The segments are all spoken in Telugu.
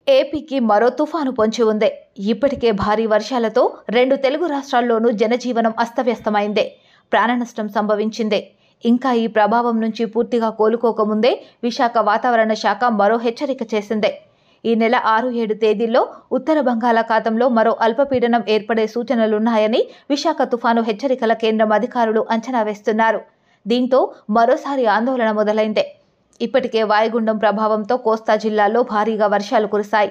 ఏపీకి మరో తుఫాను పొంచి ఉంది. ఇప్పటికే భారీ వర్షాలతో 2 తెలుగు రాష్ట్రాల్లోనూ జనజీవనం అస్తవ్యస్తమైంది. ప్రాణనష్టం సంభవించింది. ఇంకా ఈ ప్రభావం నుంచి పూర్తిగా కోలుకోకముందే విశాఖ వాతావరణ శాఖ మరో హెచ్చరిక చేసింది. ఈ నెల 6-7 తేదీల్లో ఉత్తర బంగాళాఖాతంలో మరో అల్పపీడనం ఏర్పడే సూచనలున్నాయని విశాఖ తుఫాను హెచ్చరికల కేంద్రం అధికారులు అంచనా వేస్తున్నారు. దీంతో మరోసారి ఆందోళన మొదలైంది. ఇప్పటికే వాయుగుండం ప్రభావంతో కోస్తా జిల్లాల్లో భారీగా వర్షాలు కురిశాయి.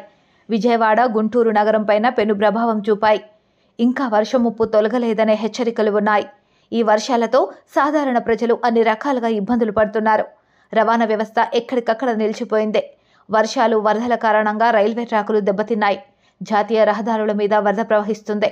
విజయవాడ, గుంటూరు నగరంపైన పెను ప్రభావం చూపాయి. ఇంకా వర్షం ముప్పు తొలగలేదనే హెచ్చరికలు ఉన్నాయి. ఈ వర్షాలతో సాధారణ ప్రజలు అన్ని రకాలుగా ఇబ్బందులు పడుతున్నారు. రవాణా వ్యవస్థ ఎక్కడికక్కడ నిలిచిపోయింది. వర్షాలు, వరదల కారణంగా రైల్వే ట్రాకులు దెబ్బతిన్నాయి. జాతీయ రహదారుల మీద వరద ప్రవహిస్తుంది.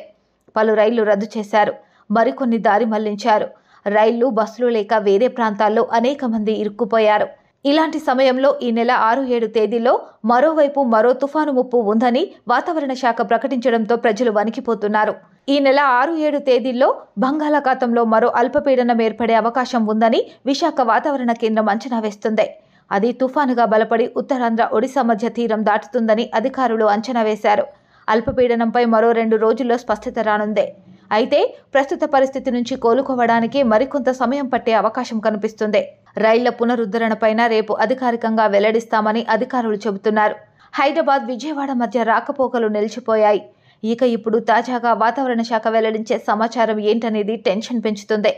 పలు రైళ్లు రద్దు చేశారు. మరికొన్ని దారి మళ్లించారు. రైళ్లు, బస్సులు లేక వేరే ప్రాంతాల్లో అనేక మంది ఇరుక్కుపోయారు. ఇలాంటి సమయంలో ఈ నెల 6-7 తేదీల్లో మరోవైపు మరో తుఫాను ముప్పు ఉందని వాతావరణ శాఖ ప్రకటించడంతో ప్రజలు వణికిపోతున్నారు. ఈ నెల 6-7 తేదీల్లో బంగాళాఖాతంలో మరో అల్పపీడనం ఏర్పడే అవకాశం ఉందని విశాఖ వాతావరణ కేంద్రం అంచనా వేస్తుంది. అది తుఫానుగా బలపడి ఉత్తరాంధ్ర, ఒడిశా మధ్య తీరం దాటుతుందని అధికారులు అంచనా వేశారు. అల్పపీడనంపై మరో 2 రోజుల్లో స్పష్టత రానుంది. అయితే ప్రస్తుత పరిస్థితి నుంచి కోలుకోవడానికి మరికొంత సమయం పట్టే అవకాశం కనిపిస్తుంది. రైళ్ల పునరుద్ధరణపైన రేపు అధికారికంగా వెల్లడిస్తామని అధికారులు చెబుతున్నారు. హైదరాబాద్, విజయవాడ మధ్య రాకపోకలు నిలిచిపోయాయి. ఇక ఇప్పుడు తాజాగా వాతావరణ శాఖ వెల్లడించే సమాచారం ఏంటనేది టెన్షన్ పెంచుతుంది.